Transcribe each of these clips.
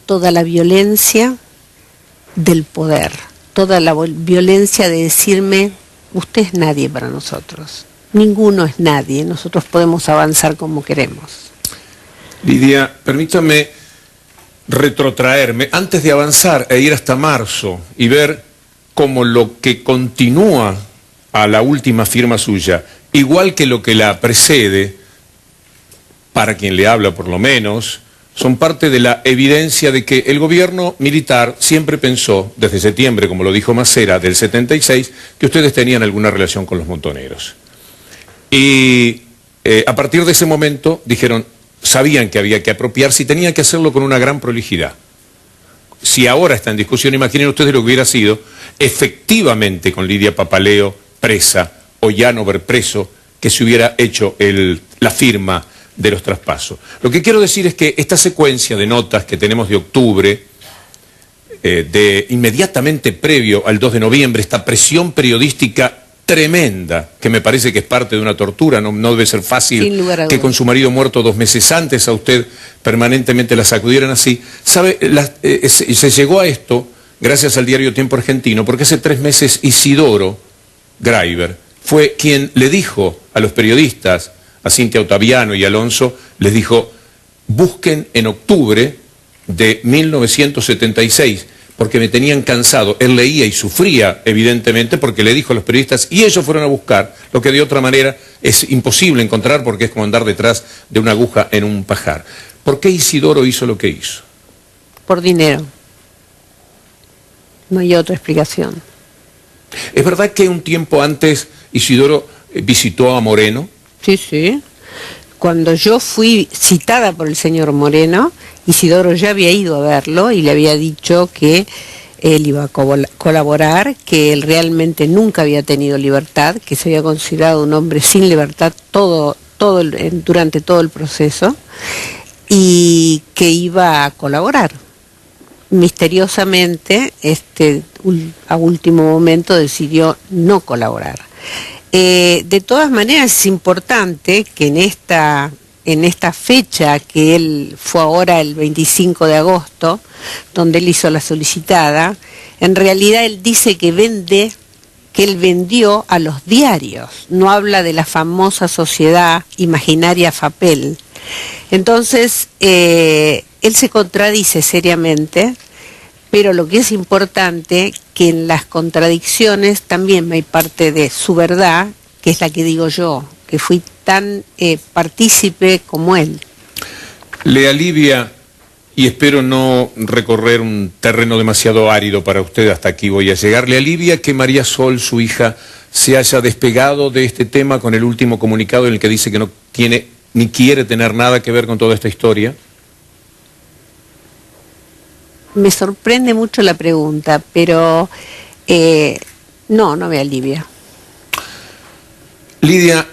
toda la violencia del poder, toda la violencia de decirme, usted es nadie para nosotros, ninguno es nadie, nosotros podemos avanzar como queremos. Lidia, permítame retrotraerme antes de avanzar e ir hasta marzo y ver cómo lo que continúa a la última firma suya, igual que lo que la precede, para quien le habla por lo menos, son parte de la evidencia de que el gobierno militar siempre pensó, desde septiembre, como lo dijo Macera, del 76, que ustedes tenían alguna relación con los montoneros. Y a partir de ese momento dijeron, sabían que había que apropiarse y tenían que hacerlo con una gran prolijidad. Si ahora está en discusión, imaginen ustedes lo que hubiera sido efectivamente con Lidia Papaleo presa o Llanover preso, que se hubiera hecho la firma de los traspasos. Lo que quiero decir es que esta secuencia de notas que tenemos de octubre, de inmediatamente previo al 2 de noviembre, esta presión periodística tremenda, que me parece que es parte de una tortura, no debe ser fácil que con su marido muerto 2 meses antes a usted permanentemente la sacudieran así. ¿Sabe? Se llegó a esto gracias al diario Tiempo Argentino, porque hace 3 meses Isidoro Graiber fue quien le dijo a los periodistas, a Cintia Ottaviano y Alonso, les dijo, busquen en octubre de 1976, porque me tenían cansado. Él leía y sufría, evidentemente, porque le dijo a los periodistas, y ellos fueron a buscar, lo que de otra manera es imposible encontrar, porque es como andar detrás de una aguja en un pajar. ¿Por qué Isidoro hizo lo que hizo? Por dinero. No hay otra explicación. ¿Es verdad que un tiempo antes Isidoro visitó a Moreno? Sí, sí. Cuando yo fui citada por el señor Moreno, Isidoro ya había ido a verlo y le había dicho que él iba a colaborar, que él realmente nunca había tenido libertad, que se había considerado un hombre sin libertad durante todo el proceso y que iba a colaborar. Misteriosamente, a último momento decidió no colaborar. De todas maneras es importante que en esta fecha que él fue ahora el 25 de agosto, donde él hizo la solicitada, en realidad él dice que él vendió a los diarios, no habla de la famosa sociedad imaginaria FAPEL. Entonces, él se contradice seriamente, pero lo que es importante, que en las contradicciones también hay parte de su verdad, que es la que digo yo, que fui tan partícipe como él. Le alivia, y espero no recorrer un terreno demasiado árido para usted, hasta aquí voy a llegar, ¿le alivia que María Sol, su hija, se haya despegado de este tema con el último comunicado en el que dice que no tiene ni quiere tener nada que ver con toda esta historia? Me sorprende mucho la pregunta, pero no me alivia. Lidia,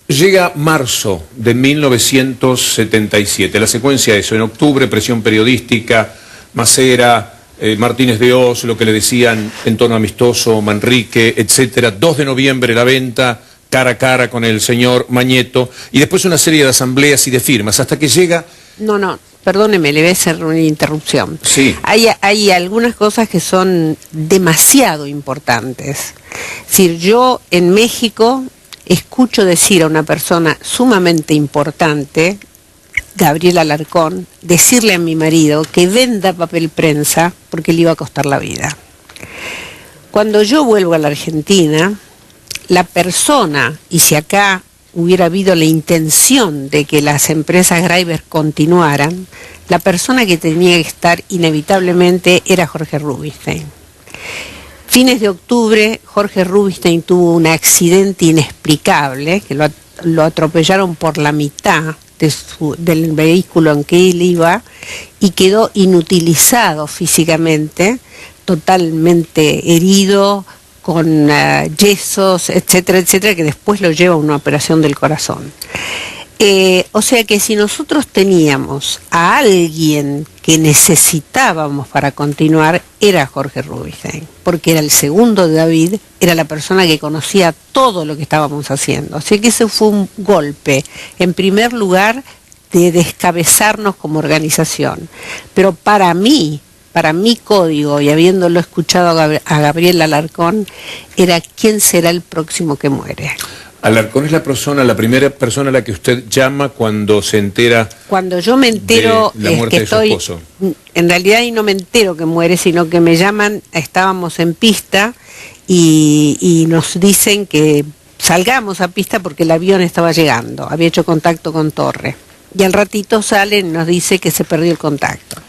llega marzo de 1977, la secuencia es eso, en octubre presión periodística, Macera, Martínez de Oz, lo que le decían en tono amistoso, Manrique, etcétera, 2 de noviembre la venta, cara a cara con el señor Mañeto, y después una serie de asambleas y de firmas, hasta que llega... No, perdóneme, le voy a hacer una interrupción. Sí. Hay algunas cosas que son demasiado importantes. Es decir, yo en México escucho decir a una persona sumamente importante, Gabriel Alarcón, decirle a mi marido que venda papel prensa porque le iba a costar la vida. Cuando yo vuelvo a la Argentina, la persona, y si acá hubiera habido la intención de que las empresas Graiber continuaran, la persona que tenía que estar inevitablemente era Jorge Rubinstein. Fines de octubre, Jorge Rubinstein tuvo un accidente inexplicable, que lo atropellaron por la mitad del vehículo en que él iba y quedó inutilizado físicamente, totalmente herido, con yesos, etcétera, etcétera, que después lo lleva a una operación del corazón. O sea que si nosotros teníamos a alguien que necesitábamos para continuar, era Jorge Rubinstein, porque era el segundo de David, era la persona que conocía todo lo que estábamos haciendo. Así que ese fue un golpe, en primer lugar, de descabezarnos como organización. Pero para mi código, y habiéndolo escuchado a Gabriel Alarcón, era ¿quién será el próximo que muere? Alarcón es la primera persona a la que usted llama cuando se entera. Cuando yo me entero de la muerte de su esposo. En realidad ahí no me entero que muere, sino que me llaman, estábamos en pista y nos dicen que salgamos a pista porque el avión estaba llegando, había hecho contacto con Torre. Y al ratito sale y nos dice que se perdió el contacto.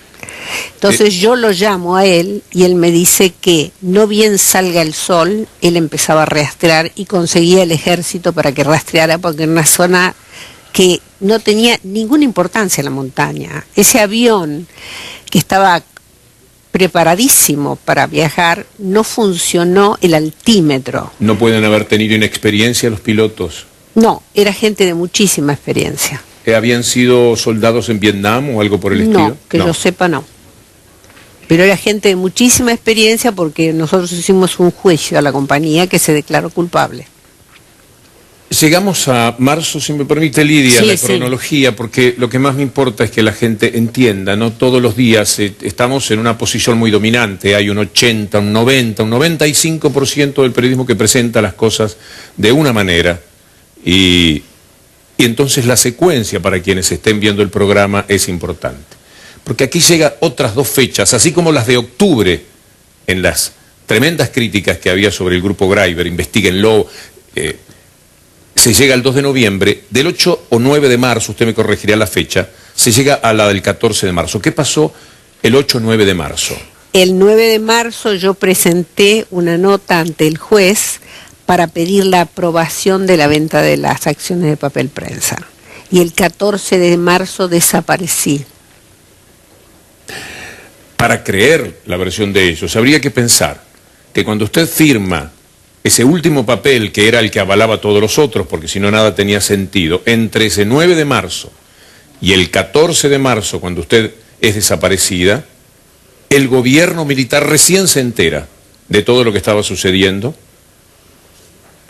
Entonces yo lo llamo a él y él me dice que no bien salga el sol, él empezaba a rastrear y conseguía el ejército para que rastreara, porque en una zona que no tenía ninguna importancia en la montaña. Ese avión que estaba preparadísimo para viajar, no funcionó el altímetro. ¿No pueden haber tenido inexperiencia los pilotos? No, era gente de muchísima experiencia. ¿Habían sido soldados en Vietnam o algo por el estilo? No, que yo sepa no. Pero era gente de muchísima experiencia porque nosotros hicimos un juicio a la compañía que se declaró culpable. Llegamos a marzo, si me permite, Lidia, sí, la cronología, porque lo que más me importa es que la gente entienda, ¿no? Todos los días estamos en una posición muy dominante, hay un 80, un 90, un 95% del periodismo que presenta las cosas de una manera, y entonces la secuencia para quienes estén viendo el programa es importante. Porque aquí llegan otras dos fechas, así como las de octubre, en las tremendas críticas que había sobre el grupo Greiber, investiguenlo, se llega al 2 de noviembre, del 8 o 9 de marzo, usted me corregirá la fecha, se llega a la del 14 de marzo. ¿Qué pasó el 8 o 9 de marzo? El 9 de marzo yo presenté una nota ante el juez para pedir la aprobación de la venta de las acciones de Papel Prensa. Y el 14 de marzo desaparecí. Para creer la versión de ellos, habría que pensar que cuando usted firma ese último papel, que era el que avalaba a todos los otros, porque si no nada tenía sentido, entre ese 9 de marzo y el 14 de marzo, cuando usted es desaparecida, el gobierno militar recién se entera de todo lo que estaba sucediendo.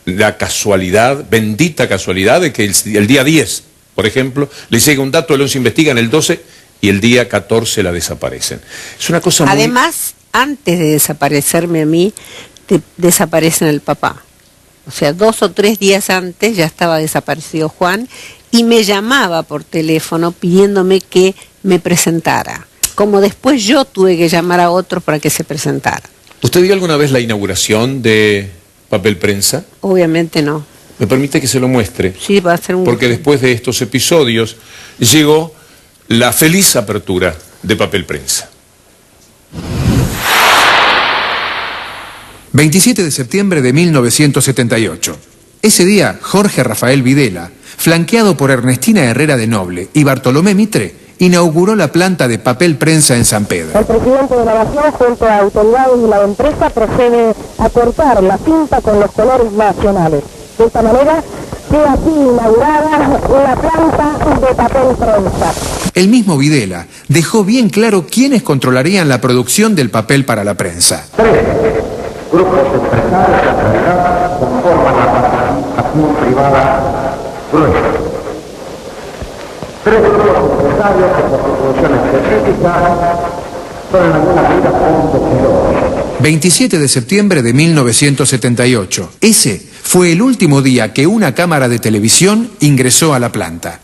La casualidad, bendita casualidad, de que el día 10, por ejemplo, le llega un dato, el 11 investigan, el 12, y el día 14 la desaparecen. Es una cosa muy... Además, antes de desaparecerme a mí, desaparecen al papá. O sea, 2 o 3 días antes ya estaba desaparecido Juan y me llamaba por teléfono pidiéndome que me presentara. Como después yo tuve que llamar a otros para que se presentaran. ¿Usted vio alguna vez la inauguración de Papel Prensa? Obviamente no. ¿Me permite que se lo muestre? Sí, va a ser un... Porque después de estos episodios llegó la feliz apertura de Papel Prensa. 27 de septiembre de 1978. Ese día, Jorge Rafael Videla, flanqueado por Ernestina Herrera de Noble y Bartolomé Mitre, inauguró la planta de Papel Prensa en San Pedro. El presidente de la Nación, junto a autoridades de la empresa, procede a cortar la cinta con los colores nacionales. De esta manera, queda así inaugurada la planta de Papel Prensa. El mismo Videla dejó bien claro quiénes controlarían la producción del papel para la prensa. 3 grupos empresarios de actualidad conforman la participación privada gruesa. 3 grupos empresarios que por su función específica son en alguna medida fondos. 27 de septiembre de 1978. Ese fue el último día que una cámara de televisión ingresó a la planta.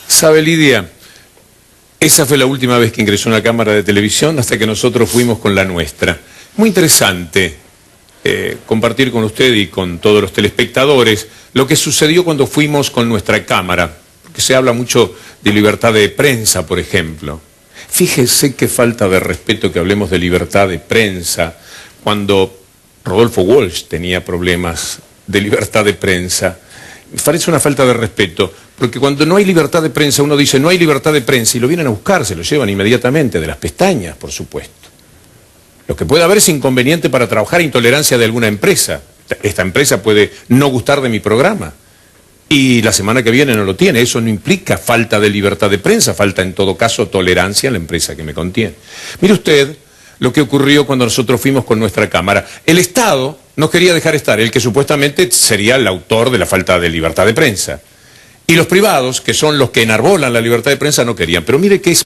¿Sabe, Lidia? Esa fue la última vez que ingresó una cámara de televisión hasta que nosotros fuimos con la nuestra. Muy interesante compartir con usted y con todos los telespectadores lo que sucedió cuando fuimos con nuestra cámara, porque se habla mucho de libertad de prensa, por ejemplo. Fíjese qué falta de respeto que hablemos de libertad de prensa cuando Rodolfo Walsh tenía problemas de libertad de prensa. Me parece una falta de respeto, porque cuando no hay libertad de prensa, uno dice no hay libertad de prensa y lo vienen a buscar, se lo llevan inmediatamente, de las pestañas, por supuesto. Lo que puede haber es inconveniente para trabajar, intolerancia de alguna empresa. Esta empresa puede no gustar de mi programa y la semana que viene no lo tiene. Eso no implica falta de libertad de prensa, falta en todo caso tolerancia a la empresa que me contiene. Mire usted lo que ocurrió cuando nosotros fuimos con nuestra cámara. El Estado no quería dejar estar, el que supuestamente sería el autor de la falta de libertad de prensa. Y los privados, que son los que enarbolan la libertad de prensa, no querían. Pero mire que es